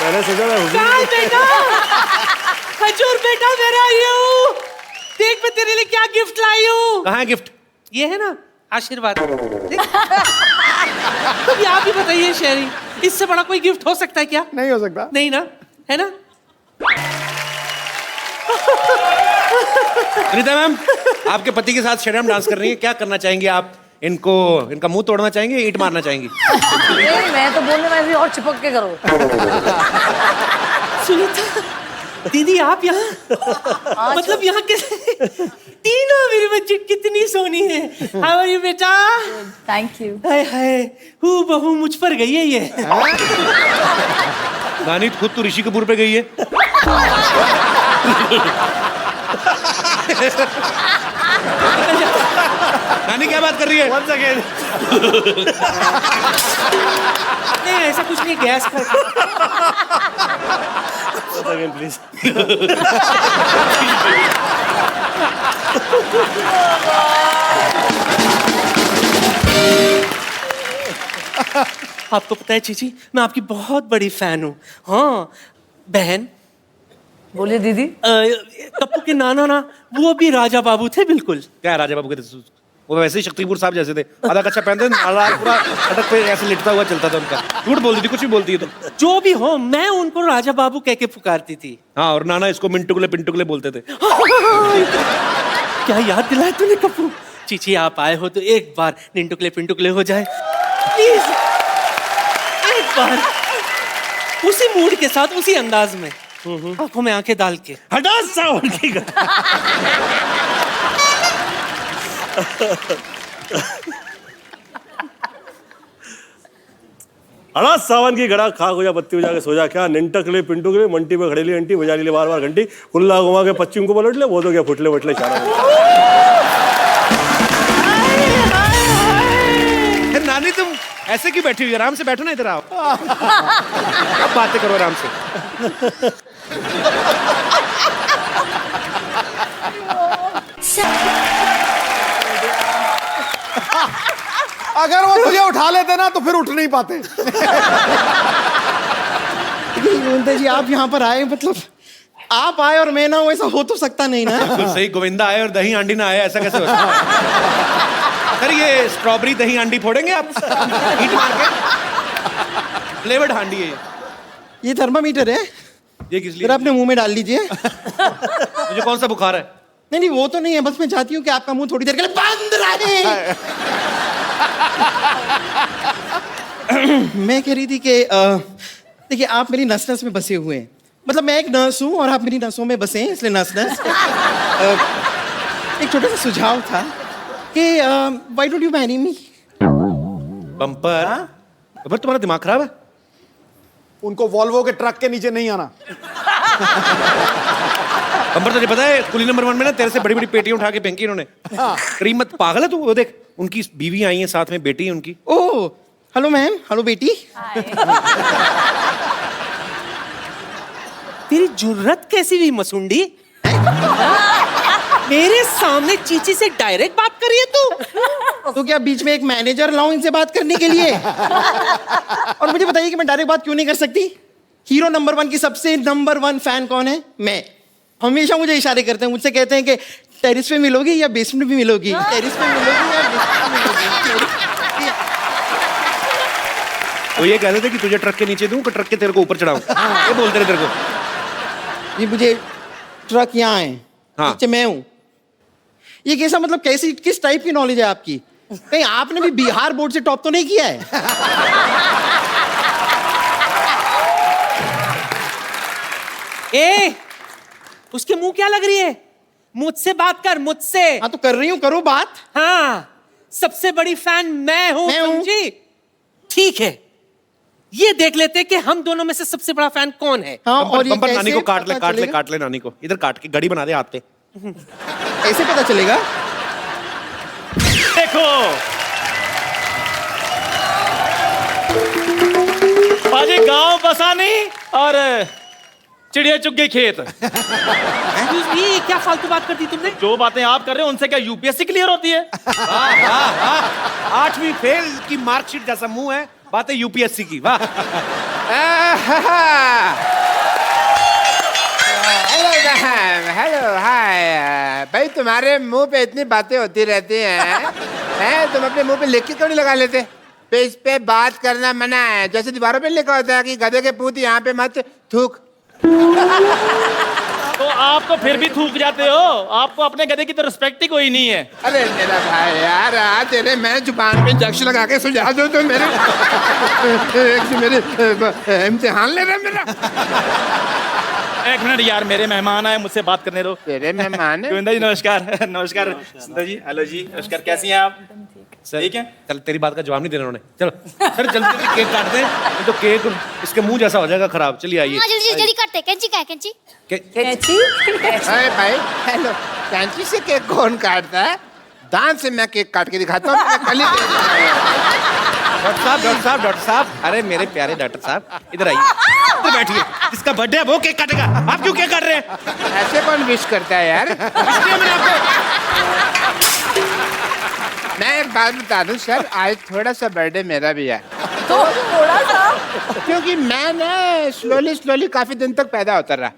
मैंने सोचा बेटा खजूर बेटा मेरा ये हूँ। देख मैं तेरे लिए क्या गिफ्ट लाई हूँ। कहाँ है गिफ्ट? ये है ना आशीर्वाद। तो आप ही बताइए शेरी, इससे बड़ा कोई गिफ्ट हो सकता है क्या? नहीं हो सकता। नहीं ना, है ना? रीता मैम, आपके पति के साथ शर्म डांस कर रही है, क्या करना चाहेंगी आप? इनका मुंह तोड़ना चाहेंगे, ईंट मारना चाहेंगी? नहीं, मैं तो बोलने वाली और चिपक के करो। सुनीता दीदी आप यहाँ मतलब यहाँ के तीनों मेरी बच्ची कितनी सोनी है। हाउ आर यू बेटा? Thank you. हाय हाय हूँ बहू मुझ पर गई है ये। नानी खुद तो ऋषि कपूर पे गई है। नानी क्या बात कर रही है? Once again. नहीं ऐसा कुछ नहीं, गैस का। Once again, please. आपको पता है चीची, मैं आपकी बहुत बड़ी फैन हूँ। हाँ बहन, बोलिए दीदी। कप्पू के नाना ना वो भी राजा बाबू थे बिल्कुल। क्या है राजा बाबू के? वो वैसे ही शक्तिपुर साहब जैसे थे, आधा कच्चा पहनते थे, पूरा अटक पे ऐसे लिटता हुआ चलता था उनका। झूठ बोलती थी, कुछ भी बोलती है तो। जो भी हो मैं उनको राजा बाबू कह के पुकारती थी। हाँ, और नाना इसको मिंटुकले पिंटुकले बोलते थे। क्या याद दिलाया तूने कप्पू। चीची आप आए हो तो एक बार निंटुकले पिंटुकले हो जाए प्लीज, एक बार उसी मूड के साथ, उसी अंदाज में, आंखों में आंखें डाल के। हटा सावन की अड़ा सावन की गड़ा खा हो जा, बत्ती बजा के सो जा। क्या निंटकले पिंटुकले मंटी पे खड़े ली अंटी बजा ली बार बार घंटी, कुल्ला घुमा के पच्चीम को पलट ले, वो तो क्या फुटले वटले चारा। नानी तुम ऐसे क्यों बैठी हुई? आराम से बैठो ना, इधर आओ। अब बातें करो आराम से। अगर वो तुझे उठा लेते ना तो फिर उठ नहीं पाते। गोविंदा जी आप यहाँ पर आए, मतलब आप आए और मैं ना हूँ, ऐसा हो तो सकता नहीं ना। तो सही, गोविंदा आए और दही हांडी ना आए, ऐसा कैसे हो सकता है? सर ये स्ट्रॉबेरी दही हांडी फोड़ेंगे आप ईंट मार के? फ्लेवर्ड हांडी है ये थर्मामीटर है, ये किस लिए? फिर अपने मुंह में डाल लीजिए। मुझे कौन सा बुखार है? नहीं नहीं वो तो नहीं है, बस मैं चाहती हूँ कि आपका मुंह थोड़ी देर के लिए बंद रहे। मैं कह रही थी कि देखिए आप मेरी नस नस में बसे हुए हैं, मतलब मैं एक नर्स हूँ और आप मेरी नसों में बसे हैं, इसलिए नस नस। एक छोटा सा सुझाव था कि why don't you marry me? Bumper? Bumper तुम्हारा दिमाग खराब है? उनको वॉल्वो के ट्रक के नीचे नहीं आना। बम्पर तुझे पता है कुली नंबर 1 में ना तेरे से बड़ी बड़ी पेटियां उठा के फेंकी इन्होंने। करीम मत, पागल है तू? वो देख उनकी बीवी आई है साथ में, बेटी है उनकी। ओह हेलो मैम, हेलो बेटी। तेरी जुर्रत कैसी हुई मसुंडी? मेरे सामने चीची से डायरेक्ट बात कर रही है तू? तो क्या बीच में एक मैनेजर लाऊं इनसे बात करने के लिए? और मुझे बताइए कि मैं डायरेक्ट बात क्यों नहीं कर सकती? हीरो नंबर 1 की सबसे नंबर 1 फैन कौन है? मैं। हमेशा मुझे इशारे करते हैं, मुझसे कहते हैं कि टेरिस पे मिलोगी या बेसमेंट में मिलोगी, टेरिस पे मिलोगी या बेसमेंट में मिलोगी। वो ये कहते थे कि तुझे ट्रक के नीचे दूं कि ट्रक के तेरे को ऊपर चढ़ाऊं, ये बोलते रहे तेरे को। ये मुझे ट्रक यहाँ है, हाँ। नीचे मैं हूँ। ये कैसा, मतलब कैसी, किस टाइप की नॉलेज है आपकी? कहीं आपने भी बिहार बोर्ड से टॉप तो नहीं किया है? ए, उसके मुंह क्या लग रही है? मुझसे बात कर, मुझसे। हाँ तो कर रही हूँ, करो बात। हाँ, सबसे बड़ी फैन मैं हूँ, मैं हूँ। समझी? ठीक है, ये देख लेते कि हम दोनों में से सबसे बड़ा फैन कौन है। हाँ, बम्पर, और ये बम्पर नानी को कैसे काट ले, पता काट ले, चलेगा? काट ले नानी को, इधर काट के गड़ी बना दे हाथ पे। ऐसे पता चलेगा? देखो बाजी गांव बसा नहीं और चिड़िया चुग गई खेत। Excuse me, क्या फालतू बात कर दी तुमने? जो बातें आप कर रहे हो उनसे क्या यूपीएससी क्लियर होती है? 8वीं फेल की मार्कशीट जैसा मुंह है, बातें यूपीएससी की। वाह। हेलो हाय भाई, तुम्हारे मुंह पे इतनी बातें होती रहती हैं तुम अपने मुंह पे लिख के क्यों नहीं लगा लेते? इस पे बात करना मना है, जैसे दीवारों पे लिखा होता है कि गधे के पूत यहाँ पे मत थूक। तो आप तो फिर भी थूक जाते हो, आपको अपने गधे की तो रिस्पेक्ट ही कोई नहीं है। अरे मेरा भाई यार, तेरे मैं जुबान पे इंजेक्शन लगा के सुझा दो तो मेरे इम्तिहान ले रहा मेरा। एक मिनट यार, मेरे मेहमान आए, मुझसे बात करने दो। तेरे मेहमान है? गोविंदा जी नमस्कार। नमस्कार सुंदर जी, हेलो जी, नमस्कार, कैसी हैं आप? ठीक है। चल, तेरी बात का जवाब नहीं देना उन्होंने। चलो सर, जल्दी जल्दी केक काटते हैं, नहीं तो केक इसके मुंह जैसा हो जाएगा खराब। चलिए आइए। हाँ, जल्दी जल्दी काटते। कैंची का है? कैंची? कैची अरे भाई हेलो, कैंची से केक कौन काटता है? दांत से मैं केक काट के दिखाता हूँ। डॉक्टर साहब, अरे मेरे प्यारे डॉक्टर साहब, इधर आइए, इधर बैठिए। जिसका बर्थडे है वो केक काटेगा, आप क्यों केक काट रहे हैं? ऐसे कौन विश करता है यार? मैं एक बात बता दूं सर, आज थोड़ा सा बर्थडे मेरा भी है। तो थोड़ा सा क्योंकि मैं ना स्लोली काफी दिन तक पैदा होता रहा।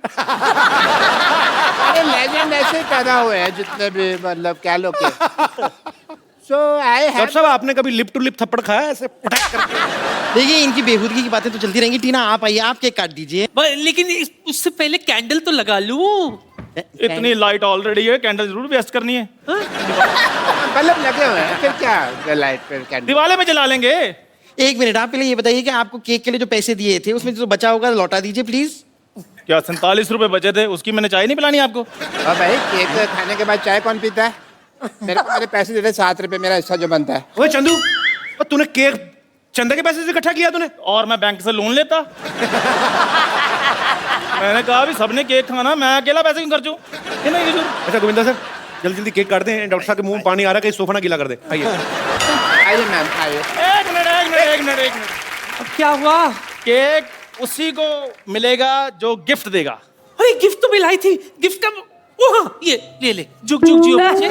अरे लेजेंड ऐसे ही पैदा हुए हैं जितने भी, मतलब क्या लोग के। सो आई डॉक्टर साहब, आपने कभी लिप टू लिप थप्पड़ खाया ऐसे पटाक करके? देखिए, इनकी बेहूदगी की बातें तो चलती रहेंगी। टीना आप आइए, आप केक काट दीजिए। लेकिन उससे पहले कैंडल तो लगा लूं। इतनी लाइट ऑलरेडी है, कैंडल जरूर वेस्ट करनी है। बल्ब लगे हुए हैं, फिर क्या लाइट पे कैंडल दिवाले में जला लेंगे। एक मिनट, आप पहले ये बताइए कि आपको केक के लिए जो पैसे दिए थे उसमें जो बचा होगा लौटा दीजिए प्लीज। क्या 47 रुपए बचे थे, उसकी मैंने चाय नहीं पिलानी आपको? और भाई केक खाने के बाद चाय कौन पीता है? मेरे को मेरे पैसे दे दे 7 रुपए, मेरा हिस्सा जो बनता है। ओए चंदू, तूने केक चंदा के पैसे से इकट्ठा किया तूने? और मैं बैंक से लोन लेता। मैंने कहा भी सबने केक खाना, मैं अकेला पैसे क्यों खर्चूं? अच्छा गोविंदा सर, जल्दी जल्दी केक काटते हैं। डॉक्टर साहब के मुंह में पानी आ रहा है, कहीं सोफा ना गीला कर दे। आइए आइए मैम, आइए। एक मिनट। अब क्या हुआ? केक उसी को मिलेगा जो गिफ्ट देगा। अरे गिफ्ट तो मिलाई थी। गिफ्ट का वो, हाँ, ये ले ले, जुग जुग जियो बच्चे।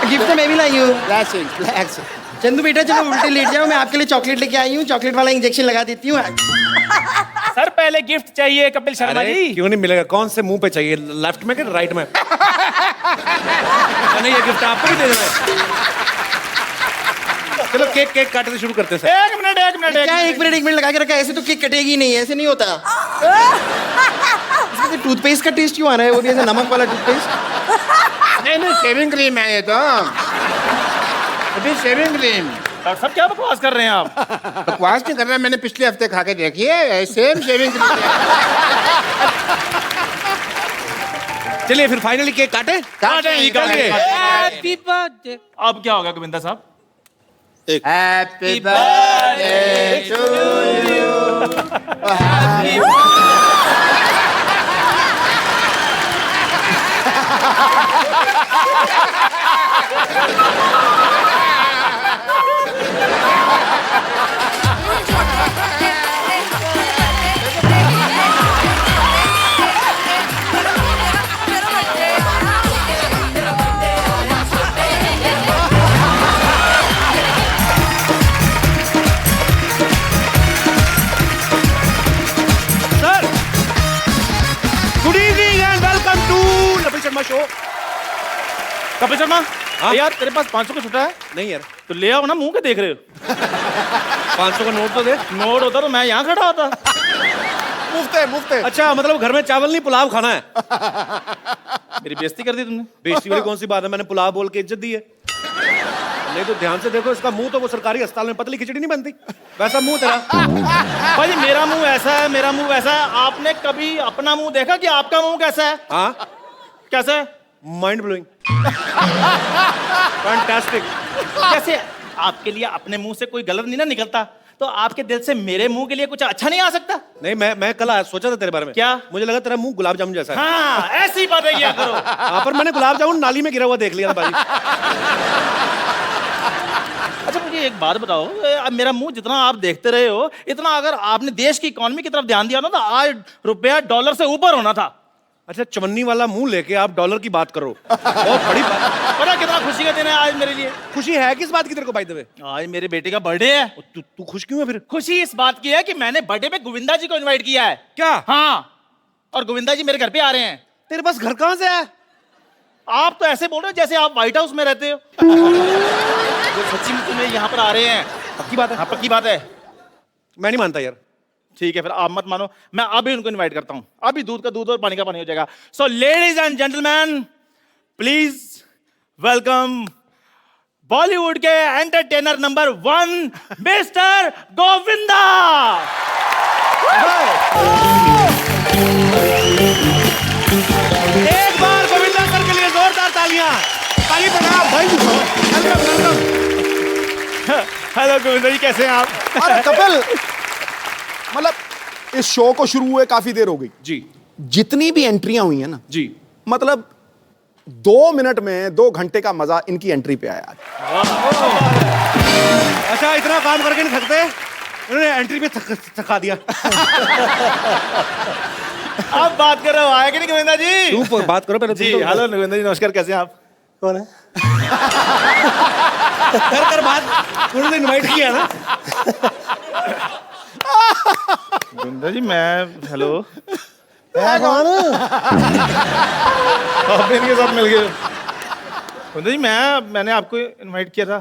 गिफ्ट तो मैं भी लाई हूँ। रिलैक्स। चंदू बेटा चलो उल्टे लेट जाओ, मैं आपके लिए चॉकलेट लेके आई हूँ। चॉकलेट वाला इंजेक्शन लगा देती हूँ। सर पहले गिफ्ट चाहिए कपिल शर्मा अरे, जी। क्यों नहीं मिलेगा? कौन से मुंह पे चाहिए, लेफ्ट में कि राइट में? मैंने ये गिफ्ट आपको भी दे देना है। चलो केक काटने शुरू करते हैं सर। एक मिनट क्या एक मिनट लगा के रखा है? ऐसे तो केक कटेगी नहीं, ऐसे नहीं होता। इसमें टूथपेस्ट का टेस्ट क्यों आ रहा है? वो भी ऐसे नमक वाला टूथपेस्ट। नहीं, शेविंग क्रीम है ये तो। अभी शेविंग क्रीम। डॉक्टर साहब क्या बकवास कर रहे हैं आप? बकवास नहीं कर रहा, मैंने पिछले हफ्ते खा के देखी है, सेम शेविंग क्रीम। चलिए फिर फाइनली केक काटे। Happy birthday. अब क्या होगा गोविंदा साहब? Happy birthday to you. Sir good evening and welcome to Kapil Sharma show. Kapil Sharma, यार तेरे पास 500 का छुट्टा है? नहीं यार, तो ले आओ ना, मुंह के देख रहे हो? 500 का नोट तो दे। नोट होता तो मैं यहाँ खड़ा होता। मुफ्त है। अच्छा, मतलब घर में चावल नहीं पुलाव खाना है? मेरी बेइज्जती कर दी तुमने। बेइज्जती वाली कौन सी बात है? मैंने पुलाव बोल के इज्जत दी है। नहीं तो ध्यान से देखो, इसका मुंह तो वो सरकारी अस्पताल में पतली खिचड़ी नहीं बनती, वैसा मुंह तेरा। भाई मेरा मुंह ऐसा है, मेरा मुंह वैसा है। आपने कभी अपना मुंह देखा कि आपका मुंह कैसा है? हाँ, कैसा है? Mind blowing, fantastic. कैसे? आपके लिए अपने मुंह से कोई गलत नहीं ना निकलता, तो आपके दिल से मेरे मुंह के लिए कुछ अच्छा नहीं आ सकता? नहीं, मैं कल सोचा था तेरे बारे में। क्या? मुझे लगा तेरा मुंह गुलाब जामुन जैसा है। हाँ, ऐसी बातें किया करो। हाँ, पर मैंने गुलाब जामुन नाली में गिरा हुआ देख लिया था भाई। अच्छा मुझे एक बात बताओ, अब मेरा मुंह जितना आप देखते रहे हो, इतना अगर आपने देश की इकोनॉमी की तरफ ध्यान दिया ना, तो आज रुपया डॉलर से ऊपर होना था। अच्छा, चवन्नी वाला मुंह लेके आप डॉलर की बात करो, बहुत बड़ी बात। पता कितना खुशी का दिन है आज मेरे लिए। खुशी है किस बात की तेरे को बाय द वे? आज मेरे बेटे का बर्थडे है। तू खुश क्यों है फिर? खुशी इस बात की है कि मैंने बर्थडे पे गोविंदा जी को इनवाइट किया है। क्या? हाँ, और गोविंदा जी मेरे घर पे आ रहे हैं। तेरे पास घर कहाँ से है? आप तो ऐसे बोल रहे हो जैसे आप व्हाइट हाउस में रहते हो। वो सच्ची में तुम्हें यहाँ पर आ रहे हैं। पक्की बात है? हाँ, पक्की बात है। मैं नहीं मानता यार। ठीक है, फिर आप मत मानो, मैं अभी उनको इनवाइट करता हूं। अभी दूध का दूध और पानी का पानी हो जाएगा। So ladies and gentleman, please welcome Bollywood के एंटरटेनर नंबर 1 मिस्टर गोविंदा। एक बार गोविंदा सर के लिए जोरदार तालियां। ताली प्रणाम भाई। Welcome welcome. हेलो गोविंदा जी, कैसे हैं आप? अरे कपिल, मतलब इस शो को शुरू हुए काफी देर हो गई जी जितनी भी एंट्रियां हुई हैं ना, जी, मतलब 2 मिनट में 2 घंटे का मजा इनकी एंट्री पे आया। अच्छा, इतना काम करके नहीं थकते? इन्होंने एंट्री में थका दिया। आप बात कर रहे हो, आए कि नहीं गोविंदा जी? तू बात करो पहले। जी हेलो गोविंदा जी, नमस्कार, कैसे हैं आप? कौन है? कर बात। उन्होंने इनवाइट किया ना। गोविंदा जी मैं, हेलो, कौन? आप इनके साथ मिल गए। गोविंदा जी मैंने आपको इनवाइट किया था।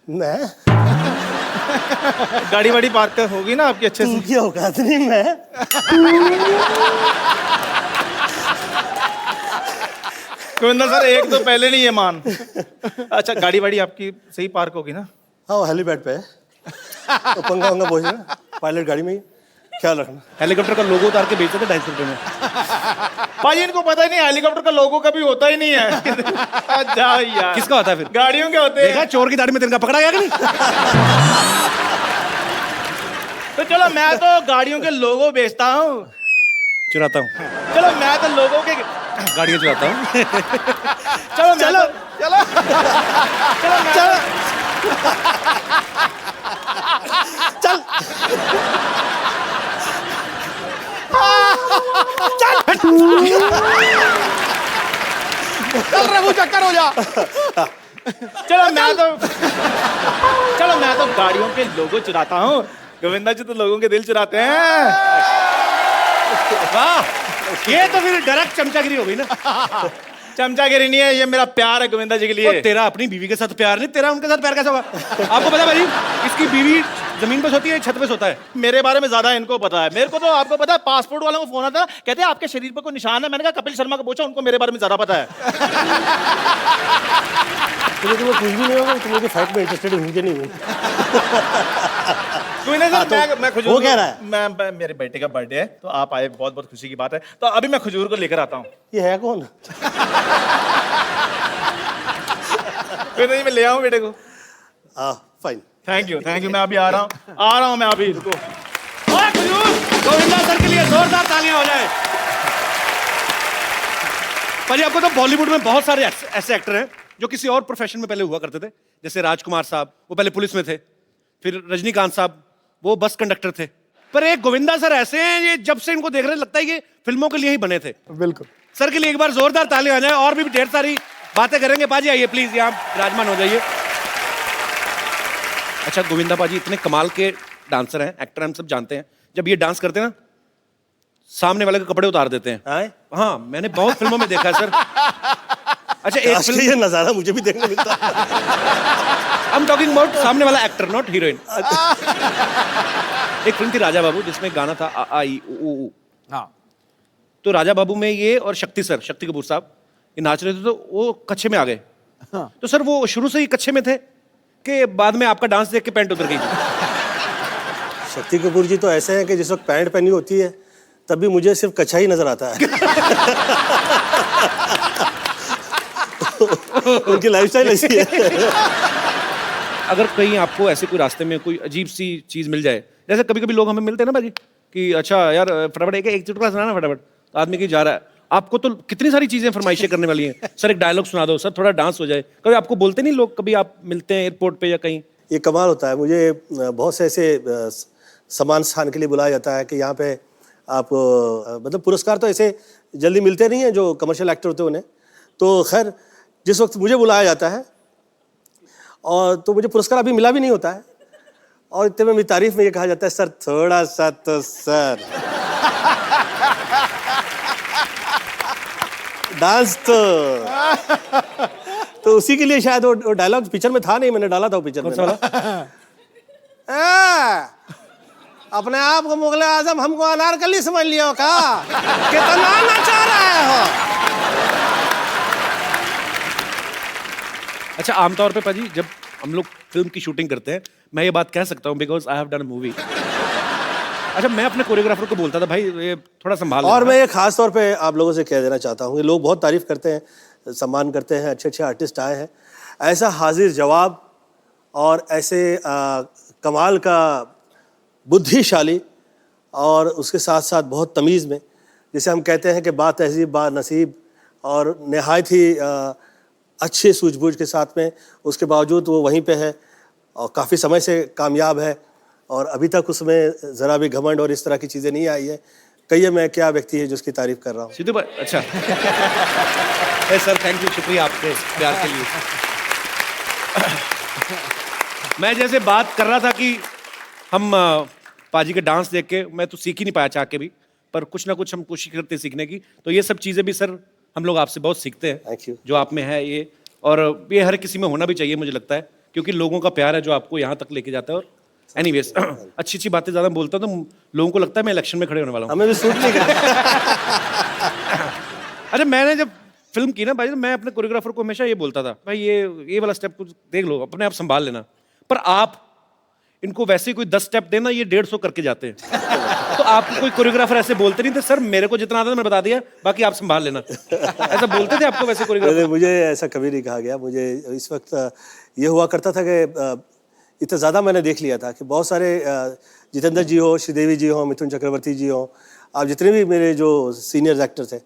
मैं? गाड़ी वाड़ी पार्क होगी ना आपकी अच्छे से? इनकी औकात नहीं मैं। गोविंदा सर, एक तो पहले नहीं है मान। अच्छा, गाड़ी वाड़ी आपकी सही पार्क होगी ना? हाँ, हेलीपैड पे है। तो पंगा वंगा पहुंचना पायलट गाड़ी में ही, ख्याल रखना। हेलीकॉप्टर का लोगो उतार के बेचते थे 250 रुपए में। भाई इनको पता ही नहीं, हेलीकॉप्टर का लोगो कभी होता ही नहीं है। जाओ यार। किसका होता है फिर? गाड़ियों के होते देखा हैं। चोर की दाढ़ी में तिनका पकड़ा गया कि नहीं? तो चलो, मैं तो गाड़ियों के लोगो बेचता हूँ। चुराता हूँ। चलो, मैं तो लोगों के गाड़ियाँ चुराता हूँ। चलो चलो चलो चल चल चल रघु, चक्कर हो जा। चलो मैं तो गाड़ियों के लोगो चुराता हूँ। गोविंदा जी तो लोगों के दिल चुराते हैं। वाह, ये तो फिर डायरेक्ट चमचागिरी हो गई ना। चमचागिरी नहीं है, ये मेरा प्यार है गोविंदा जी के लिए। तो तेरा अपनी बीवी के साथ प्यार नहीं, तेरा उनके साथ प्यार कैसा होगा? आपको पता है भाई, इसकी बीवी जमीन पे सोती है, छत पे सोता है। मेरे बारे में ज्यादा इनको पता है। मेरे को तो, आपको पता है, पासपोर्ट वालों को फोन आता है, कहते हैं आपके शरीर पर कोई निशान है। मैंने कहा कपिल शर्मा को पूछो, उनको मेरे बारे में ज्यादा पता है। तुम्हें कुछ भी नहीं होगा, तुम लोग फाइट में इंटरेस्टेड मुझे नहीं हूँ। मैं खजूर वो कह रहा है। मैं मेरे बेटे का बर्थडे है, तो आप आए, बहुत बहुत खुशी की बात है। तो अभी मैं खजूर को लेकर आता हूँ। ये है कौन? नहीं, मैं ले आऊँ बेटे को। फाइन, थैंक यू मैं अभी आ रहा हूँ मैं अभी, रुको। गोविंदा सर के लिए जोरदार तालियां हो जाए। भाई, आपको तो बॉलीवुड में बहुत सारे ऐसे एक्टर हैं जो किसी और प्रोफेशन में पहले हुआ करते थे। जैसे राजकुमार साहब, वो पहले पुलिस में थे। फिर रजनीकांत साहब, वो बस कंडक्टर थे। पर एक गोविंदा सर ऐसे हैं, ये जब से इनको देख रहे लगता है कि फिल्मों के लिए ही बने थे। बिल्कुल। सर के लिए एक बार जोरदार तालियां हो जाए। और भी ढेर सारी बातें करेंगे। पाजी आइए प्लीज, यहाँ विराजमान हो जाइए। अच्छा, गोविंदा पाजी इतने कमाल के डांसर हैं, एक्टर, हम सब जानते हैं। जब ये डांस करते हैं ना, सामने वाले के कपड़े उतार देते हैं। हाँ, मैंने बहुत फिल्मों में देखा है सर। अच्छा, एक फिल्म, ये नजारा मुझे भी देखने मिलता है। आई एम टॉकिंग अबाउट सामने वाला एक्टर, नॉट हीरोइन। एक फिल्म थी राजा बाबू, जिसमें गाना था आ आ ई उ ऊ। हाँ, तो राजा बाबू में ये और शक्ति सर, शक्ति कपूर साहब, ये नाच रहे थे, तो वो कच्छे में आ गए। तो सर, वो शुरू से ही कच्छे में थे कि बाद में आपका डांस देख के पैंट उतर गई? शक्ति कपूर जी तो ऐसे हैं कि जिस वक्त पैंट पहनी होती है तब भी मुझे सिर्फ कच्छा ही नजर आता है। उनकी लाइफस्टाइल ऐसी है। अगर कहीं आपको ऐसे कोई रास्ते में कोई अजीब सी चीज मिल जाए, जैसे कभी कभी लोग हमें मिलते हैं ना भाजी, कि अच्छा यार फटाफट एक चुटकुला सुनाना फटाफट, तो आदमी की जा रहा है, आपको तो कितनी सारी चीजें फरमाइशें करने वाली हैं। सर एक डायलॉग सुना दो, सर थोड़ा डांस हो जाए। कभी आपको बोलते नहीं लोग, कभी आप मिलते हैं एयरपोर्ट पे या कहीं? ये कमाल होता है। मुझे बहुत से ऐसे समान स्थान के लिए बुलाया जाता है कि यहाँ पे मतलब पुरस्कार तो ऐसे जल्दी मिलते नहीं हैं जो कमर्शियल एक्टर होते हैं उन्हें। तो खैर जिस वक्त मुझे बुलाया जाता है और तो मुझे पुरस्कार अभी मिला भी नहीं होता है, और इतने में मेरी तारीफ में ये कहा जाता है सर थोड़ा सा तो सर डांस तो उसी के लिए शायद वो डायलॉग पिक्चर में था नहीं, मैंने डाला था वो पिक्चर में। अपने आप को मुगले आजम हमको अनारकली समझ लियो का, कितना नचा रहे हो। अच्छा, आमतौर पे पाजी जब हम लोग फिल्म की शूटिंग करते हैं, मैं ये बात कह सकता हूँ because I have done a movie. अच्छा, मैं अपने कोरियोग्राफर को बोलता था भाई ये थोड़ा संभाल और मैं ये खास तौर पे आप लोगों से कह देना चाहता हूँ कि लोग बहुत तारीफ करते हैं, सम्मान करते हैं, अच्छे अच्छे आर्टिस्ट आए हैं, ऐसा हाजिर जवाब और ऐसे कमाल का बुद्धिशाली और उसके साथ साथ बहुत तमीज़ में, जिसे हम कहते हैं कि बा तहजीब बा नसीब और नहायत ही अच्छे सूझबूझ के साथ में, उसके बावजूद वो वहीं पे है और काफ़ी समय से कामयाब है और अभी तक उसमें ज़रा भी घमंड और इस तरह की चीज़ें नहीं आई है। कहिए मैं क्या व्यक्ति है जो उसकी तारीफ कर रहा हूँ। सिद्धू भाई, अच्छा सर थैंक यू, शुक्रिया आपके प्यार के लिए। मैं जैसे बात कर रहा था कि हम पाजी के डांस देख के मैं तो सीख ही नहीं पाया चाह के भी, पर कुछ ना कुछ हम कोशिश करते हैं सीखने की, तो ये सब चीज़ें भी सर हम लोग आपसे बहुत सीखते हैं। Thank you. जो आप में है ये, और ये हर किसी में होना भी चाहिए मुझे लगता है, क्योंकि लोगों का प्यार है जो आपको यहाँ तक लेके जाता है। और एनीवेज अच्छी अच्छी बातें ज़्यादा बोलता हूँ तो लोगों को लगता है मैं इलेक्शन में खड़े होने वाला हूँ। हमें भी सूट नहीं कर। अच्छा, मैंने जब फिल्म की ना भाई, तो मैं अपने कोरियोग्राफर को हमेशा ये बोलता था, भाई ये वाला स्टेप कुछ देख लो, अपने आप संभाल लेना। पर आप इनको वैसे ही कोई 10 स्टेप देना, ये 150 करके जाते हैं। तो आपको कोई कोरियोग्राफर ऐसे बोलते नहीं थे, सर मेरे को जितना आता था मैं बता दिया, बाकी आप संभाल लेना, ऐसा बोलते थे आपको वैसे कोरियोग्राफर? मुझे ऐसा कभी नहीं कहा गया। मुझे इस वक्त ये हुआ करता था कि इतना ज़्यादा मैंने देख लिया था कि बहुत सारे जितेंद्र जी हो, श्रीदेवी जी हो, मिथुन चक्रवर्ती जी हो, आप जितने भी मेरे जो सीनियर एक्टर थे,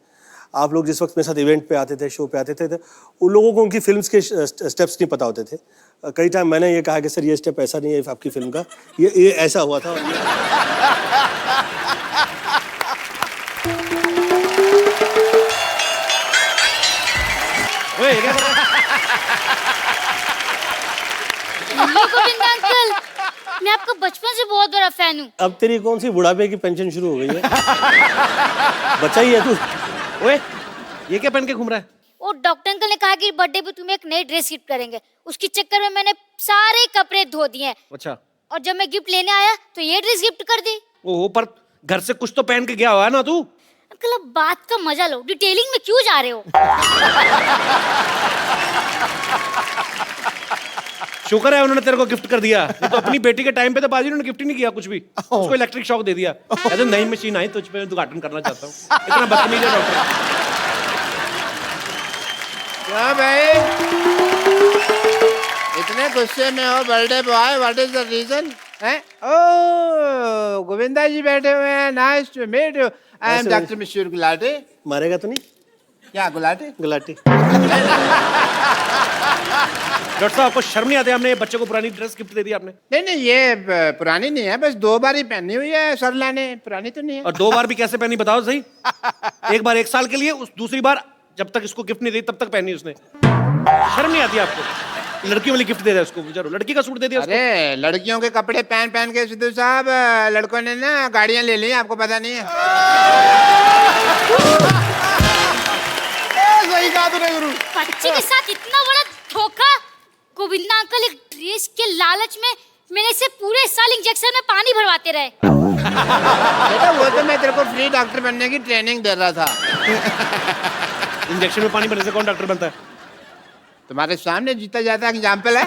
आप लोग जिस वक्त मेरे साथ इवेंट पे आते थे, शो पे आते थे, उन लोगों को उनकी फिल्म्स के स्टेप्स नहीं पता होते थे। कई टाइम मैंने ये कहा कि सर ये स्टेप ऐसा नहीं है आपकी फिल्म का, ये ऐसा हुआ था। गोविंद अंकल, मैं आपका बचपन से बहुत बड़ा फैन हूँ। अब तेरी कौन सी बुढ़ापे की पेंशन शुरू हो गई है? बच्चा ही है तू। ओए, ये क्या पहन के घूम रहा है? वो डॉक्टर अंकल ने कहा कि बर्थडे पे तुम्हें एक नई ड्रेस गिफ्ट करेंगे, उसके चक्कर में मैंने सारे कपड़े धो दिए हैं। अच्छा, और जब मैं गिफ्ट लेने आया तो ये ड्रेस गिफ्ट कर दी। ओहो, पर घर से कुछ तो पहन के गया हुआ है ना तू? अंकल अब बात का मजा लो, डिटेलिंग में क्यों जा रहे हो? शुक्र है उन्होंने तेरे को गिफ्ट कर दिया, नहीं तो अपनी बेटी के टाइम पे तो बाजी उन्होंने गिफ्ट ही नहीं किया कुछ भी, उसको इलेक्ट्रिक शॉक दे दिया। ऐसे नई मशीन आई तो उस पर उद्घाटन करना चाहता हूँ। इतना बदतमीज है डॉक्टर। क्या भाई इतने गुस्से में हो birthday boy, what is the reason? Oh Govinda ji बैठे हुए हैं, nice to meet you, I am doctor Mishra Gulati. मारेगा तो नहीं? क्या गुलाटी? गुलाटी। डॉक्टर साहब, आपको शर्म नहीं आती? हमने ये बच्चे को पुरानी ड्रेस गिफ्ट दे दी आपने। नहीं नहीं, ये पुरानी नहीं है, बस 2 बार ही पहनी हुई है सरला ने, पुरानी तो नहीं है। और 2 बार भी कैसे पहनी बताओ सही? एक बार 1 साल के लिए, दूसरी बार जब तक इसको गिफ्ट नहीं दी तब तक पहनी उसने। शर्म नहीं आती आपको? लड़कियों वाली गिफ्ट दे रहा है उसको, बेचारो लड़की का सूट दे दिया उसको। अरे लड़कियों के कपड़े पहन पहन के सिद्धू साहब लड़कों ने ना गाड़ियां ले ली, आपको पता नहीं है? सही कहा तूने गुरु। बच्चे के साथ इतना बड़ा धोखा। गोविंदा अंकल एक ड्रेस के लालच में मेरे से पूरे साल इंजेक्शन में पानी भरवाते रहे। बेटा वो तो मैं तेरे को फ्री डॉक्टर बनने की ट्रेनिंग दे रहा था। इंजेक्शन में पानी भरने से कौन डॉक्टर बनता है? तुम्हारे सामने जीता जाता एग्जाम्पल है।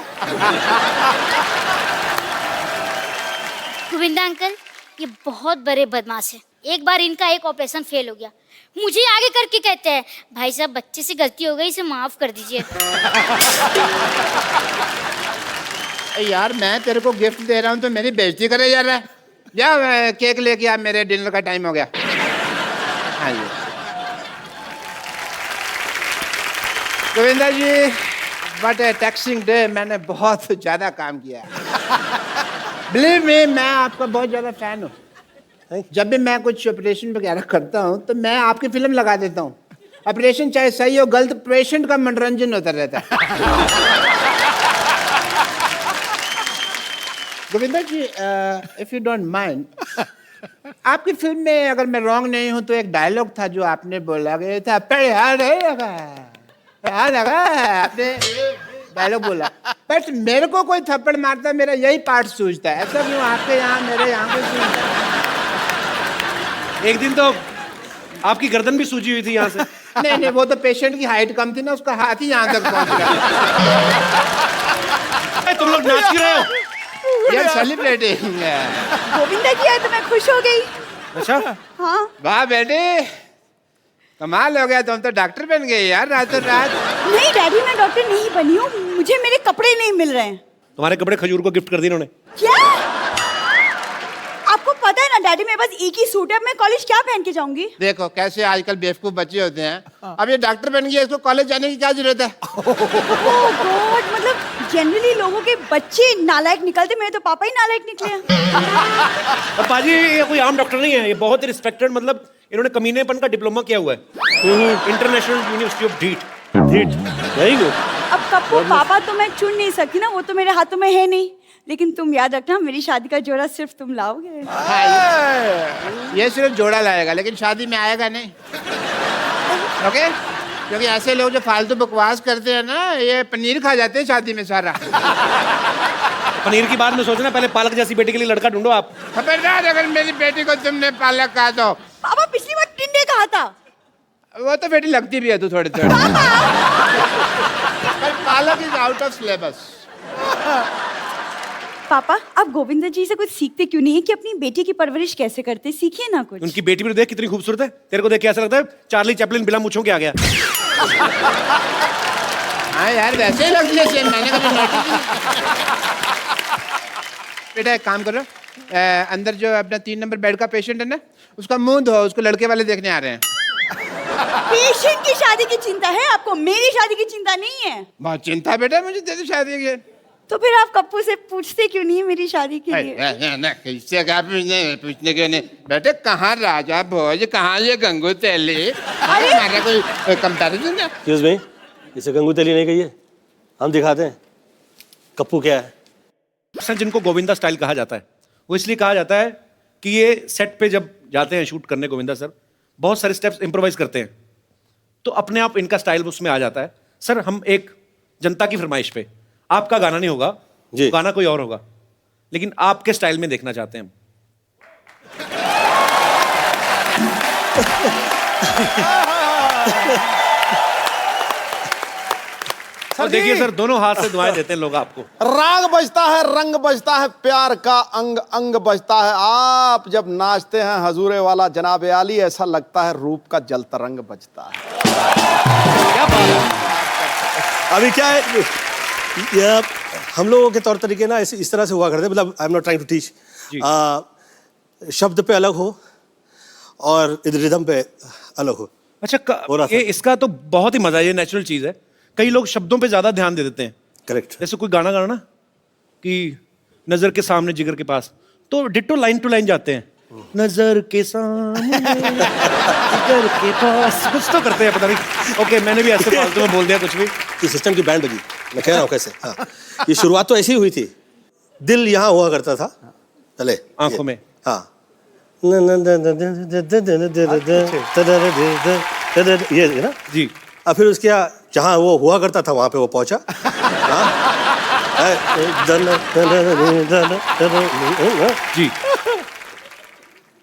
गोविंदा अंकल ये बहुत बड़े बदमाश है। एक बार इनका एक ऑपरेशन फेल हो गया, मुझे आगे करके कहते हैं भाई साहब बच्चे से गलती हो गई, इसे माफ कर दीजिए। यार मैं तेरे को गिफ्ट दे रहा हूँ तो मेरी बेइज्जती करे जा रहा है। जा केक लेके आ, मेरे डिनर का टाइम हो गया। हाँ जी गोविंदा जी, बट टैक्सिंग डे मैंने बहुत ज्यादा काम किया है। बिलीव मी, मैं आपका बहुत ज्यादा फैन हूँ। जब भी मैं कुछ ऑपरेशन वगैरह करता हूँ तो मैं आपकी फिल्म लगा देता हूँ। ऑपरेशन चाहे सही हो गलत, पेशेंट का मनोरंजन होता रहता है। गोविंदा जी, इफ यू डोंट माइंड, आपकी फिल्म में अगर मैं रॉन्ग नहीं हूं तो एक डायलॉग था जो आपने बोला गया था, आपने डायलॉग बोला, बट मेरे को कोई थप्पड़ मारता मेरा यही पार्ट सूझता है। ऐसा क्यों आपके यहाँ मेरे यहाँ पे सूझता है? एक दिन तो आपकी गर्दन भी सूजी हुई थी यहाँ से। नहीं, वो तो पेशेंट की हाइट कम थी ना, उसका हाथ ही यहाँ तक पहुँच गया। तुम लोग नाच क्यों रहे हो? यार सेलिब्रेटिंग। गोविंदा जी आए तो मैं खुश हो गई। अच्छा, हाँ। वाह बेटे, कमाल हो गया, तुम तो डॉक्टर बन गए यार रातों रात। नहीं डैडी, मैं डॉक्टर नहीं बनी हूँ, मुझे मेरे कपड़े नहीं मिल रहे हैं। तुम्हारे कपड़े खजूर को गिफ्ट कर दिए इन्होंने। क्या? आपको पता है ना डैडी, मेरे पास एक ही सूट है, अब मैं कॉलेज क्या पहन के जाऊंगी? देखो कैसे आजकल बेवकूफ बच्चे होते हैं। अब ये डॉक्टर बन गया, इसको कॉलेज जाने की क्या जरूरत है? ओह गॉड, मतलब जनरली लोगों के बच्चे नालायक निकलते, मेरे तो पापा ही नालायक निकले हैं। और पाजी ये कोई आम डॉक्टर नहीं है, ये बहुत रिस्पेक्टेड, मतलब इन्होंने कमीनेपन का डिप्लोमा किया हुआ है इंटरनेशनल यूनिवर्सिटी ऑफ ढीठ। Very good. अब कप्पू पापा तो मैं चुन नहीं सकती ना, वो तो मेरे हाथों में है नहीं, लेकिन तुम याद रखना मेरी शादी का जोड़ा सिर्फ तुम लाओगे। ये सिर्फ जोड़ा लाएगा, लेकिन शादी में आएगा नहीं। ओके? क्योंकि ऐसे लोग जो फालतू बकवास करते हैं ना, ये पनीर खा जाते हैं शादी में सारा। पनीर की बात में सोचना, पहले पालक जैसी बेटी के लिए लड़का ढूंढो आप। खबरदार अगर मेरी बेटी को तुमने पालक कहा तो। पापा पिछली बार टिंडे कहा था। वो तो बेटी लगती भी है तू थोड़ी थोड़ी। पर पालक इज आउट ऑफ सिलेबस। पापा आप गोविंदा जी से कुछ सीखते क्यों नहीं है कि अपनी बेटी की परवरिश कैसे करते? सीखिए ना कुछ। उनकी बेटी भी देख कितनी खूबसूरत है, तेरे को देख के ऐसा लगता है चार्ली चैपलिन बिना मूंछों के आ गया। हाँ यार, वैसे ही लगती है सेम, मैंने कभी नोटिस नहीं। बेटा एक काम करो, अंदर जो अपना 3 नंबर बेड का पेशेंट है ना, उसका मुंह धो, उसको लड़के वाले देखने आ रहे हैं। पेशेंट की शादी की चिंता है आपको, मेरी शादी की चिंता नहीं है। बहुत चिंता बेटा मुझे तेरी शादी की। तो फिर आप कप्पू से पूछते क्यों नहीं है मेरी शादी के लिए? किससे क्या पूछने के नहीं बेटे, कहाँ राजा भोज, कहाँ ये गंगू तेली? हमारा कोई कंपैरिजन है? एक्सक्यूज मी, इसे गंगू तेली नहीं कहिए, हम दिखाते हैं कप्पू क्या है। सर जिनको गोविंदा स्टाइल कहा जाता है, वो इसलिए कहा जाता है कि ये सेट पे जब जाते हैं शूट करने गोविंदा सर, बहुत सारे स्टेप्स इम्प्रोवाइज करते हैं, तो अपने आप इनका स्टाइल उसमें आ जाता है। सर हम एक जनता की फरमाइश पे, आपका गाना नहीं होगा जी, गाना कोई और होगा, लेकिन आपके स्टाइल में देखना चाहते हैं हम। और देखिए सर, दोनों हाथ से दुआएं देते हैं लोग आपको। राग बजता है, रंग बजता है, प्यार का अंग अंग बजता है। आप जब नाचते हैं हजूरे वाला जनाब आली, ऐसा लगता है रूप का जल तरंग बजता है। क्या बात है। अभी क्या है, ये हम लोगों के तौर तरीके ना इस तरह से हुआ करते हैं, मतलब I am not trying to teach, शब्द पे अलग हो और रिदम पे अलग हो। अच्छा ये इसका तो बहुत ही मजा है, ये नेचुरल चीज है। कई लोग शब्दों पे ज्यादा ध्यान दे देते हैं। करेक्ट। जैसे कोई गाना गाना ना कि नजर के सामने जिगर के पास, तो डिट्टो लाइन टू लाइन जाते हैं, नजर के सामने जिगर के पास, कुछ तो करते हैं पता नहीं। ओके मैंने भी ऐसे फालतू में बोल दिया कुछ भी। ये सिस्टम की बैंड बजी, मैं कह रहा हूँ कैसे। हाँ, ये शुरुआत तो ऐसी ही हुई थी, दिल यहाँ हुआ करता था, चले आंखों में। हाँ, ये ना जी। अब फिर उसके जहाँ वो हुआ करता था वहाँ पे वो पहुँचा। जी।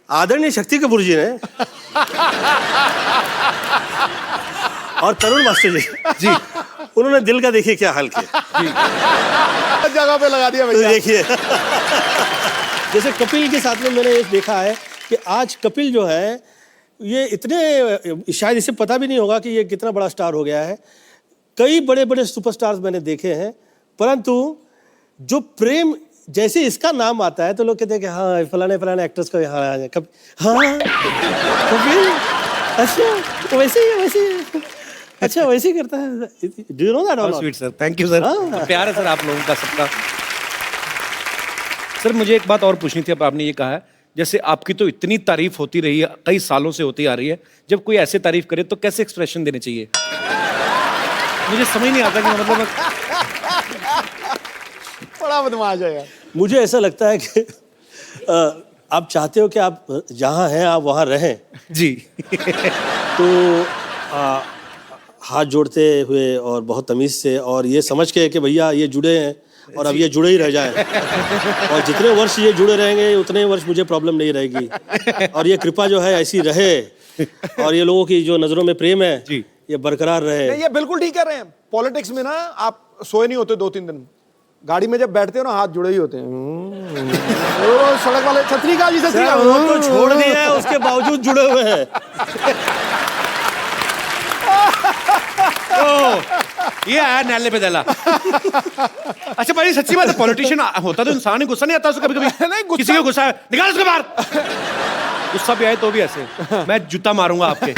आदरणीय शक्ति कपूर जी ने और तरुण मास्टर जी, उन्होंने दिल का देखिए क्या हाल किया जी। जगह पे लगा दिया तो भैया। देखिए जैसे कपिल के साथ में मैंने ये देखा है कि आज कपिल जो है ये इतने, शायद इसे पता भी नहीं होगा कि ये कितना बड़ा स्टार हो गया है। कई बड़े बड़े सुपरस्टार्स मैंने देखे हैं, परंतु जो प्रेम जैसे इसका नाम आता है तो लोग कहते हैं कि हाँ फलाने फलाने एक्टर्स को यहाँ हाँ कपिल, अच्छा वैसे ही अच्छा वैसे ही करता है। Do you know that? Sweet sir, thank you sir. प्यार है सर आप लोगों का सबका। सर मुझे एक बात और पूछनी थी, अब आपने ये कहा है जैसे आपकी तो इतनी तारीफ होती रही है, कई सालों से होती आ रही है, जब कोई ऐसे तारीफ करे तो कैसे एक्सप्रेशन देने चाहिए? मुझे समझ नहीं आता कि मतलब बड़ा बदमाश है यार। मुझे ऐसा लगता है कि आप चाहते हो कि आप जहाँ हैं आप वहाँ रहें, जी। तो हाथ जोड़ते हुए और बहुत तमीज़ से और ये समझ के कि भैया ये जुड़े हैं और अब ये जुड़े ही रह जाएं और जितने वर्ष ये जुड़े रहेंगे उतने वर्ष मुझे प्रॉब्लम नहीं रहेगी और ये कृपा जो है ऐसी रहे और ये लोगों की जो नज़रों में प्रेम है जी। ये बरकरार रहे। नहीं, ये बिल्कुल ठीक कह रहे हैं। पॉलिटिक्स में ना आप सोए नहीं होते 2-3 दिन, गाड़ी में जब बैठते हो ना हाथ जुड़े ही होते हैं। वो सड़क वाले छतरी का जी छतरी का वो तो छोड़ दिया है उसके बावजूद जुड़े हुए हैं। ये आया नैले पे दला। अच्छा भाई सच्ची बात है, पॉलिटिशियन होता तो इंसान ही, गुस्सा नहीं आता उसको कभी-कभी? नहीं, गुस्सा- किसी को गुस्सा है, निकाल उसको बाहर। गुस्सा भी आए तो भी ऐसे, मैं जूता मारूंगा आपके।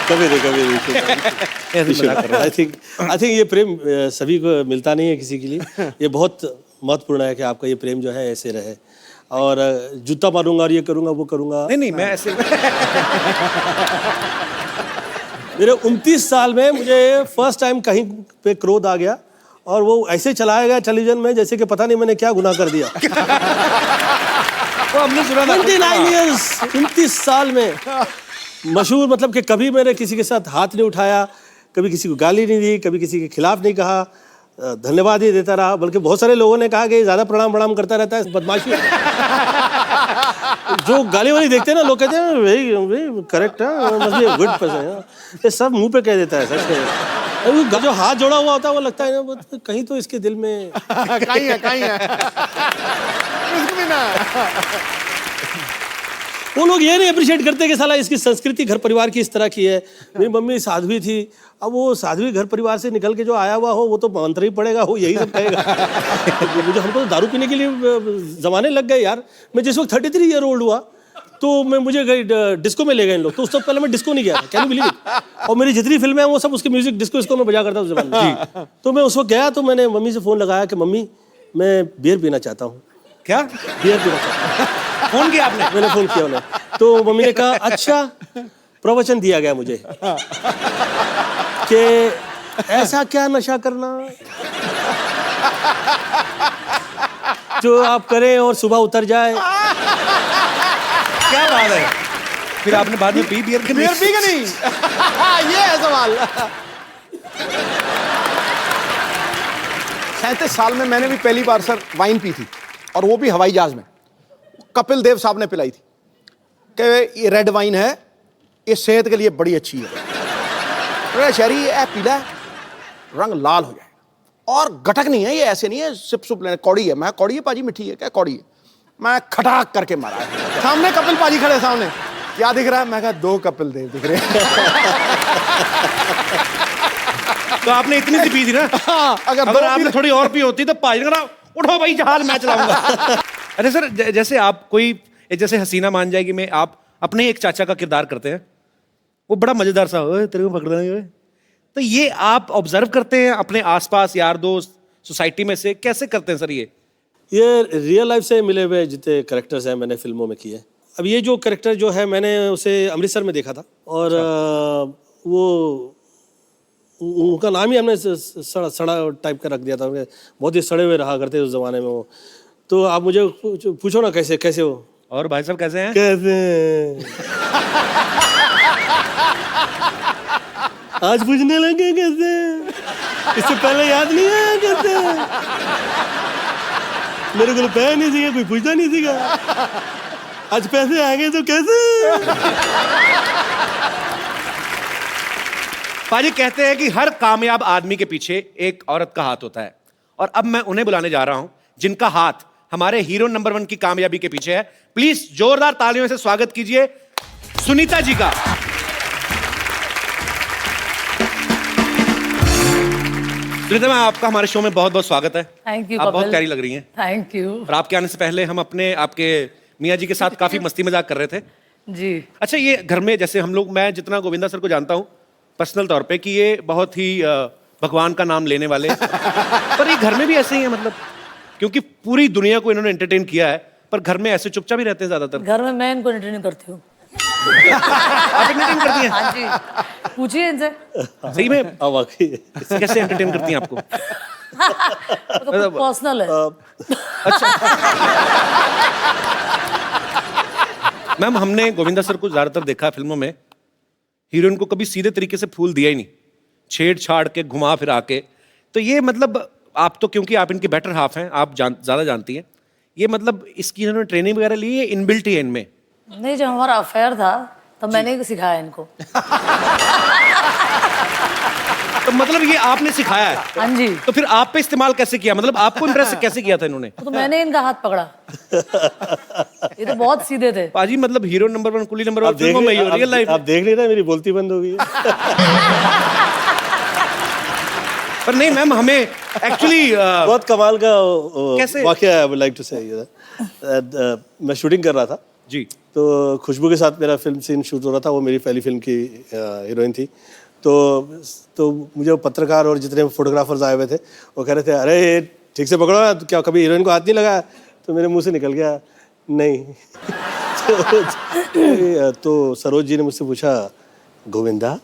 कभी नहीं। आई थिंक ये प्रेम सभी को मिलता नहीं है किसी के लिए। ये बहुत महत्वपूर्ण है कि आपका ये प्रेम जो है ऐसे रहे और जूता मारूंगा और ये करूंगा वो करूंगा। नहीं मैं ऐसे मेरे 29 साल में मुझे फर्स्ट टाइम कहीं पे क्रोध आ गया और वो ऐसे चलाया गया टेलीविजन में जैसे कि पता नहीं मैंने क्या गुनाह कर दिया। वो हमने सुना 29 years, 29 साल में मशहूर, मतलब कि कभी मैंने किसी के साथ हाथ नहीं उठाया, कभी किसी को गाली नहीं दी, कभी किसी के खिलाफ नहीं कहा, धन्यवाद ही देता रहा। बल्कि बहुत सारे लोगों ने कहा कि ज़्यादा प्रणाम करता रहता है, बदमाशी। जो गाली वाली देखते हैं ना लोग कहते हैं वही करेक्ट है, मस्ट बी गुड पर्सन। ये सब मुंह पे कह देता है सच में। जो हाथ जोड़ा हुआ होता है वो लगता है ना कहीं तो इसके दिल में कहीं है कुछ भी ना। वो लोग ये नहीं अप्रिशिएट करते कि साला इसकी संस्कृति घर परिवार की इस तरह की है। मेरी मम्मी साध्वी थी, अब वो साध्वी घर परिवार से निकल के जो आया हुआ हो वो तो मंत्र ही पड़ेगा, वो यही सब कहेगा। मुझे हमको तो दारू पीने के लिए जमाने लग गए यार। मैं जिस वक्त 33 ईयर ओल्ड हुआ तो मुझे डिस्को में ले गए इन लोग, तो उस वक्त पहले मैं डिस्को नहीं गया था, कैन यू बिलीव इट। और मेरी जितनी फिल्में हैं वो सब उसके म्यूजिक डिस्को में बजा करता उस जमाने में। तो मैं उस वक्त गया तो मैंने मम्मी से फ़ोन लगाया कि मम्मी मैं बियर पीना चाहता हूँ। क्या बियर पीना चाहता हूँ। फोन किया आपने? मैंने फोन किया उन्हें, तो मम्मी ने कहा अच्छा, प्रवचन दिया गया मुझे कि ऐसा क्या नशा करना जो आप करें और सुबह उतर जाए। क्या बात है? फिर आपने बाद में पी बियर? बियर पी के नहीं। ये है सवाल। 37 साल में मैंने भी पहली बार सर वाइन पी थी और वो भी हवाई जहाज में। कपिल देव साहब ने पिलाई थी कि ये रेड वाइन है, ये सेहत के लिए बड़ी अच्छी है। शहरी ये पीला है, रंग लाल हो जाए और गटक नहीं है, ये ऐसे नहीं है सिप सुप लेने। कौड़ी है। मैं कौड़ी है पाजी, मिठी है क्या? कौड़ी है। मैं खटाक करके मारा। सामने कपिल पाजी खड़े, सामने क्या दिख रहा है? मैं कहा 2 कपिल देव दिख रहे हैं। तो आपने इतनी सी पी थी ना? अगर आपने थोड़ी और पी होती तो पाजी ने कहा उठो भाई जहाज मैं चलाऊंगा। अरे सर जैसे आप कोई जैसे हसीना मान जाएगी में आप अपने एक चाचा का किरदार करते हैं, वो बड़ा मजेदार सा, ओए तेरे को पकड़ देंगे। तो ये आप ऑब्जर्व करते हैं अपने आसपास यार दोस्त सोसाइटी में से, कैसे करते हैं सर? ये रियल लाइफ से मिले हुए जितने करेक्टर्स हैं मैंने फिल्मों में किए। अब ये जो करेक्टर जो है मैंने उसे अमृतसर में देखा था और वो उनका नाम ही हमने सड़ा टाइप का रख दिया था। बहुत ही सड़े हुए रहा करते उस जमाने में वो। तो आप मुझे पूछो ना कैसे कैसे हो। और भाई साहब कैसे हैं? कैसे आज पूछने लगे कैसे? इससे पहले याद नहीं आया कैसे? मेरे को पैसा नहीं सीखा, कोई पूछता नहीं सीखा। आज पैसे आएंगे तो कैसे? पाजी कहते हैं कि हर कामयाब आदमी के पीछे एक औरत का हाथ होता है, और अब मैं उन्हें बुलाने जा रहा हूं जिनका हाथ हमारे हीरो नंबर 1 की कामयाबी के पीछे है। प्लीज जोरदार तालियों से स्वागत कीजिए सुनीता जी का। सुनीता मैम, आपका हमारे शो में बहुत बहुत स्वागत है। Thank you. आप बहुत प्यारी लग रही हैं। Thank you. और आपके आने से पहले हम आपके मियाँ जी के साथ काफी मस्ती मजाक कर रहे थे जी। अच्छा, ये घर में जैसे हम लोग, मैं जितना गोविंदा सर को जानता हूँ पर्सनल तौर पे कि ये बहुत ही भगवान का नाम लेने वाले पर ये घर में भी ऐसे ही है, मतलब क्योंकि पूरी दुनिया को इन्होंने एंटरटेन किया है। पर घर में ऐसे चुपचाप ही रहते हैं ज्यादातर। घर में मैं इनको एंटरटेन करती हूँ। आप entertain करती हैं? हाँ जी, पूछिए इनसे। सही में? वाकई कैसे एंटरटेन करती हैं आपको? तो पर्सनल है। मैम, हमने गोविंदा सर को ज्यादातर देखा फिल्मों में, हीरोइन को कभी सीधे तरीके से फूल दिया ही नहीं, छेड़छाड़ के, घुमा फिरा के। तो ये मतलब आप तो, क्योंकि आप इनके बेटर हाफ हैं, आप ज्यादा जानती हैं, ये मतलब इसकी इन्होंने ट्रेनिंग वगैरह ली है, इनबिल्ट ही है इनमें? नहीं, जब हमारा अफेयर था तब मैंने ही सिखाया इनको। तो मतलब ये आपने सिखाया है? हाँ जी। तो फिर आप पे इस्तेमाल कैसे किया, मतलब आपको इम्प्रेस कैसे किया था इन्होंने? तो मैंने इनका हाथ पकड़ा। ये तो बहुत सीधे थे पाजी, मतलब हीरो नंबर 1, कुली नंबर 1 फिल्मों में, रियल लाइफ आप देख नहीं रहे, मेरी बोलती बंद हो गई है। पर नहीं मैम, हमें एक्चुअली बहुत कमाल का कैसे? वाकया है। आई वुड लाइक टू से, मैं शूटिंग कर रहा था जी, तो खुशबू के साथ मेरा फिल्म सीन शूट हो रहा था। वो मेरी पहली फिल्म की हीरोइन थी। तो मुझे वो पत्रकार और जितने फोटोग्राफर्स आए हुए थे वो कह रहे थे, अरे ठीक से पकड़ो ना, तो क्या कभी हीरोइन को हाथ नहीं लगाया? तो मेरे मुंह से निकल गया, नहीं। तो सरोज जी ने मुझसे पूछा, गोविंदा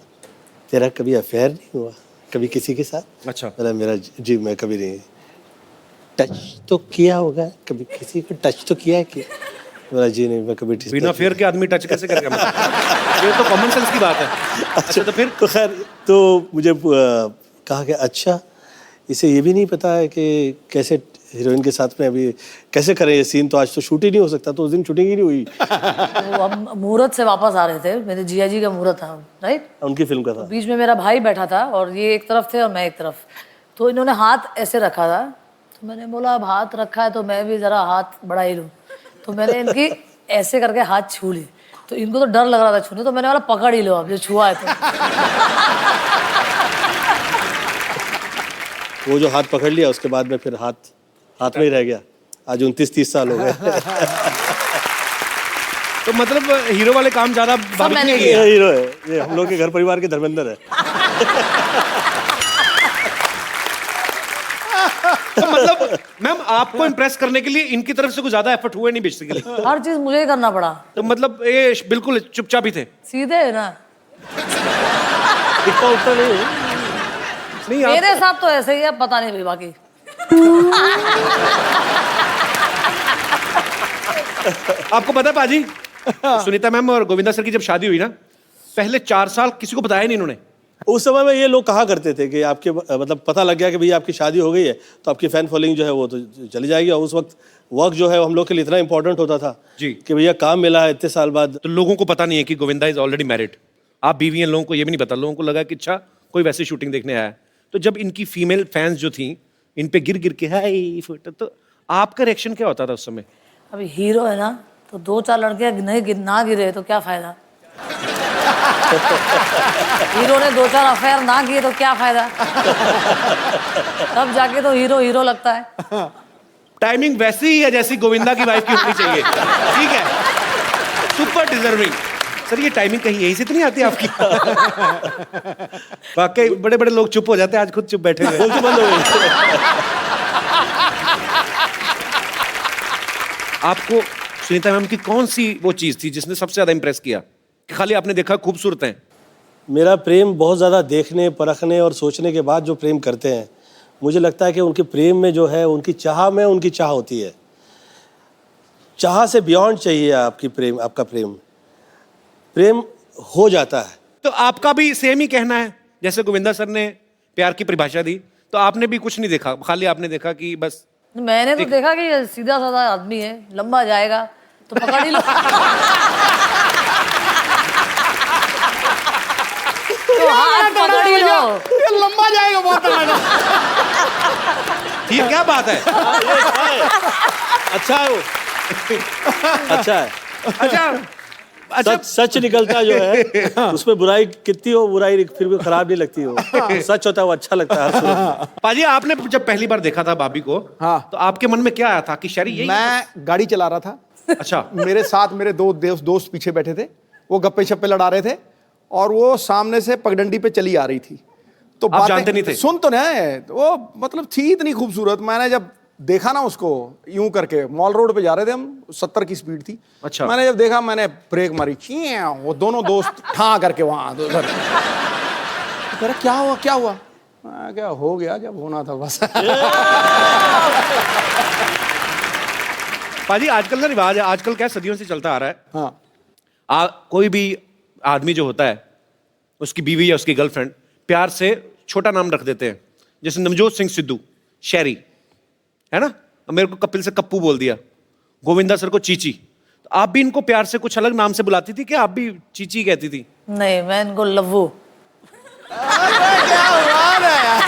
तेरा कभी अफेयर नहीं हुआ कभी किसी के साथ? अच्छा। मेरा जी, मैं कभी नहीं। टच तो किया होगा कभी, किसी को टच तो किया है क्या? मेरा जी नहीं, मैं कभी बिना फेयर के आदमी टच कैसे करेगा? ये तो कॉमन सेंस की बात है। अच्छा, तो फिर तो खैर, तो मुझे कहा कि अच्छा, इसे ये भी नहीं पता है कि कैसे हीरोइन के साथ में अभी कैसे करें ये सीन, तो आज तो शूट ही नहीं हो सकता। तो उस दिन शूटिंग ही नहीं हुई। तो हम मुहूर्त से वापस आ रहे थे, मेरे जिया जी का मुहूर्त था, राइट? उनकी फिल्म का था। बीच में मेरा भाई बैठा था और ये एक तरफ थे और मैं एक तरफ। तो इन्होंने हाथ ऐसे रखा था, तो मैंने बोला अब हाथ रखा है तो मैं भी जरा हाथ बढ़ा ही लूँ। तो मैंने इनकी ऐसे करके हाथ छू ली। तो इनको तो डर लग रहा था छूने, तो मैंने बोला पकड़ ही लो अब, जो छुआ है तो। वो जो हाथ पकड़ लिया, उसके बाद में फिर हाथ में ही रह गया। आज 29-30 साल हो गए। तो मतलब हीरो वाले काम ज्यादा मैंने ये हीरो है, ये हम लोग के घर परिवार के धर्मेंद्र है। तो मतलब मैम, आपको इम्प्रेस करने के लिए इनकी तरफ से कुछ ज्यादा एफर्ट हुए नहीं बेसिकली? हर चीज मुझे ही करना पड़ा। तो मतलब ये बिल्कुल चुपचाप ही थे? सीधे है ना। दिखता उठता नहीं। नहीं, मेरे साथ तो ऐसे ही है, पता नहीं भाई बाकी। आपको पता है पाजी, सुनीता मैम और गोविंदा सर की जब शादी हुई ना, पहले 4 साल किसी को बताया नहीं इन्होंने। उस समय में ये लोग कहा करते थे कि आपके मतलब पता लग गया कि भैया आपकी शादी हो गई है तो आपकी फैन फॉलोइंग जो है वो तो चली जाएगी। और उस वक्त वर्क जो है हम लोग के लिए इतना इंपॉर्टेंट होता था जी, कि भैया काम मिला है इतने साल बाद। तो लोगों को पता नहीं है कि गोविंदा इज ऑलरेडी मैरिड, आप बीवी हैं, लोगों को ये भी नहीं पता। लोगों को लगा कि अच्छा कोई वैसी शूटिंग देखने आया है। तो जब इनकी फीमेल फैंस जो थी इन पे गिर गिर के हाय फोटो, तो आपका रिएक्शन क्या होता था उस समय? अभी हीरो है ना, तो 2-4 लड़के ना गिरे तो क्या फायदा? हीरो ने 2-4 अफेयर ना किए तो क्या फायदा? तब जाके तो हीरो लगता है। टाइमिंग वैसी ही है जैसी गोविंदा की वाइफ की होनी चाहिए। ठीक है, सुपर डिजर्विंग। सर ये टाइमिंग कहीं यहीं से तो नहीं आती आपकी? वाकई बड़े बड़े लोग चुप हो जाते हैं, आज खुद चुप बैठे हुए। बंद हो गई। आपको सुनीता मैम की कौन सी वो चीज थी जिसने सबसे ज्यादा इंप्रेस किया, कि खाली आपने देखा खूबसूरत हैं? मेरा प्रेम बहुत ज़्यादा देखने, परखने और सोचने के बाद जो प्रेम करते हैं, मुझे लगता है कि उनके प्रेम में जो है, उनकी चाह में उनकी चाह होती है। चाह से बियॉन्ड चाहिए आपका प्रेम हो जाता है। तो आपका भी सेम ही कहना है, जैसे गोविंदा सर ने प्यार की परिभाषा दी, तो आपने भी कुछ नहीं देखा, खाली आपने देखा कि बस? मैंने तो देखा कि ये सीधा साधा आदमी है, लंबा जाएगा तो पकड़ ही लो। तो हाथ पकड़ ही लो। ये लंबा जाएगा बहुत तगड़ा। ये क्या बात है? अच्छा है वो। अच्छा है। अच्छा, सच निकलता जो है, उसमें बुराई कितनी हो, बुराई फिर भी खराब नहीं लगती हो। सच होता है वो अच्छा लगता है हर सूरत। पाजी आपने जब पहली बार देखा था भाभी को, हाँ, तो आपके मन में क्या आया था कि शायरी यही? मैं गाड़ी चला रहा था। अच्छा। मेरे साथ मेरे दो दोस्त पीछे बैठे थे, वो गप्पे शप्पे लड़ा रहे थे और वो सामने से पगडंडी पे चली आ रही थी। तो आप जानते नहीं थे? सुन तो नहीं, वो मतलब थी इतनी खूबसूरत। मैंने जब देखा ना उसको यूं करके, मॉल रोड पे जा रहे थे हम, 70 की स्पीड थी। अच्छा। मैंने जब देखा, मैंने ब्रेक मारी, वो दोनों दोस्त ठां करके वहां उधर। तो कह रहा क्या हुआ क्या हुआ? मैं क्या हो गया जब होना था बस। पाजी आजकल ना रिवाज है, आजकल क्या सदियों से चलता आ रहा है। हाँ कोई भी आदमी जो होता है, उसकी बीवी या उसकी गर्लफ्रेंड प्यार से छोटा नाम रख देते हैं। जैसे नवजोत सिंह सिद्धू, शैरी, है ना, मेरे को कपिल से कप्पू बोल दिया, गोविंदा सर को चीची। तो आप भी इनको प्यार से कुछ अलग नाम से बुलाती थी कि आप भी चीची कहती थी? नहीं, मैं इनको लव्वू। क्या बात है यार।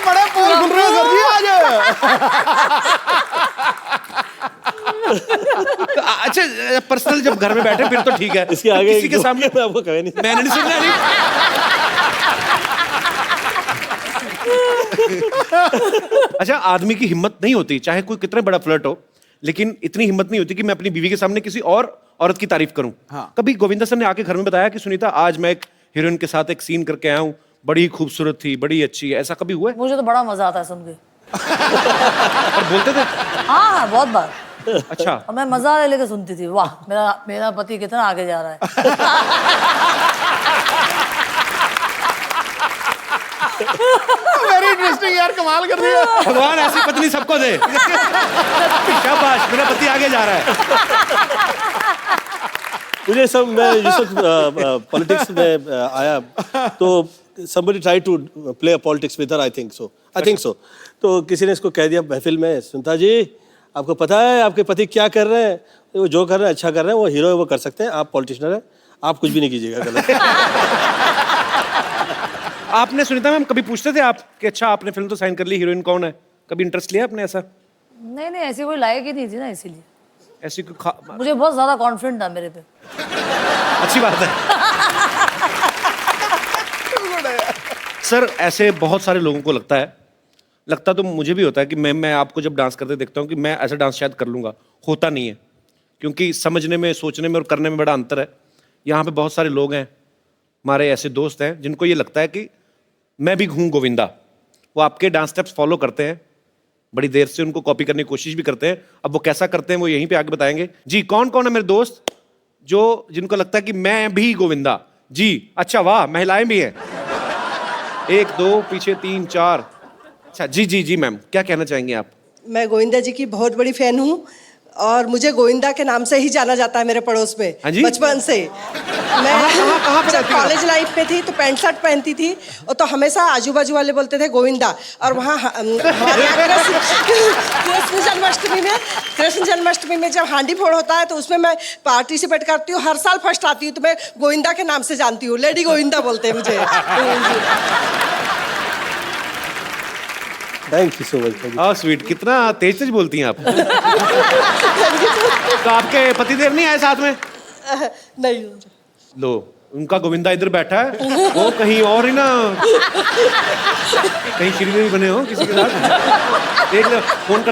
बड़े पोल खुल रहे हो सर जी आज। अच्छा, पर्सनल जब घर में बैठे फिर तो ठीक है, इसके आगे किसी के सामने मैं आपको कहे नहीं। मैंने नहीं सुनना नहीं। अच्छा, आदमी की हिम्मत नहीं होती, चाहे कोई कितना बड़ा फ्लर्ट हो, लेकिन इतनी हिम्मत नहीं होती कि मैं अपनी बीवी के सामने किसी और औरत की तारीफ करूं। हाँ। कभी गोविंदा सर ने आके घर में बताया कि सुनीता आज मैं एक हीरोइन के साथ एक सीन करके आया हूं, बड़ी खूबसूरत थी, बड़ी अच्छी है, ऐसा कभी हुआ है? मुझे तो बड़ा मजा आता है सुन के। और बोलते थे? हाँ, बहुत बार। अच्छा। और मैं मजा ले लेके सुनती थी, वाह मेरा पति कितना आगे जा रहा है। वेरी इंटरेस्टिंग यार, कमाल कर दिया। भगवान ऐसी पत्नी सबको दे। शाबाश, मेरा पति आगे जा रहा है। मुझे सब, मैं जिस वक्त पॉलिटिक्स में आया तो somebody tried to play a politics with her, I think so. तो किसी ने इसको कह दिया महफिल में, सुनीता जी आपको पता है आपके पति क्या कर रहे हैं? वो जो कर रहे हैं अच्छा कर रहे हैं, वो हीरो है, वो कर सकते हैं, आप पॉलिटिशियन हैं, आप कुछ भी नहीं कीजिएगा गलत। आपने सुनीता मैम कभी पूछते थे आप कि अच्छा आपने फिल्म तो साइन कर ली, हीरोइन कौन है? कभी इंटरेस्ट लिया आपने ऐसा? नहीं, ऐसी कोई लायक ही नहीं थी ना, इसीलिए। ऐसी मुझे बहुत ज्यादा कॉन्फिडेंट था मेरे पे। अच्छी बात है। सर, ऐसे बहुत सारे लोगों को लगता तो मुझे भी होता है कि मैं आपको जब डांस करते देखता हूँ कि मैं ऐसा डांस शायद कर लूँगा, होता नहीं है, क्योंकि समझने में, सोचने में और करने में बड़ा अंतर है। यहाँ पे बहुत सारे लोग हैं, हमारे ऐसे दोस्त हैं जिनको ये लगता है कि मैं भी हूँ गोविंदा, वो आपके डांस स्टेप्स फॉलो करते हैं, बड़ी देर से उनको कॉपी करने की कोशिश भी करते हैं। अब वो कैसा करते हैं वो यहीं पे आगे बताएंगे। जी, कौन कौन है मेरे दोस्त जिनको लगता है कि मैं भी गोविंदा? जी, अच्छा, वाह, महिलाएं भी हैं। 1 2 पीछे 3 4। अच्छा, जी मैम, क्या कहना चाहेंगे आप? मैं गोविंदा जी की बहुत बड़ी फैन हूँ और मुझे गोविंदा के नाम से ही जाना जाता है मेरे पड़ोस में। हाँ जी? बचपन से मैं जब कॉलेज लाइफ में थी तो पैंट शर्ट पहनती थी और तो हमेशा आजू बाजू वाले बोलते थे गोविंदा। और वहाँ कृष्ण जन्माष्टमी में जब हांडी फोड़ होता है तो उसमें मैं पार्टिसिपेट करती हूँ, हर साल फर्स्ट आती हूँ, तो मैं गोविंदा के नाम से जानती हूँ, लेडी गोविंदा बोलते हैं मुझे। Thank you so much. हाँ, स्वीट, कितना तेज बोलती हैं आप। तो आपके पतिदेव नहीं आए साथ में? नहीं। लो, उनका गोविंदा इधर बैठा है, वो कहीं और ही ना, कहीं श्रीदेवी बने हो किसी के साथ। देख लो, फोन कर।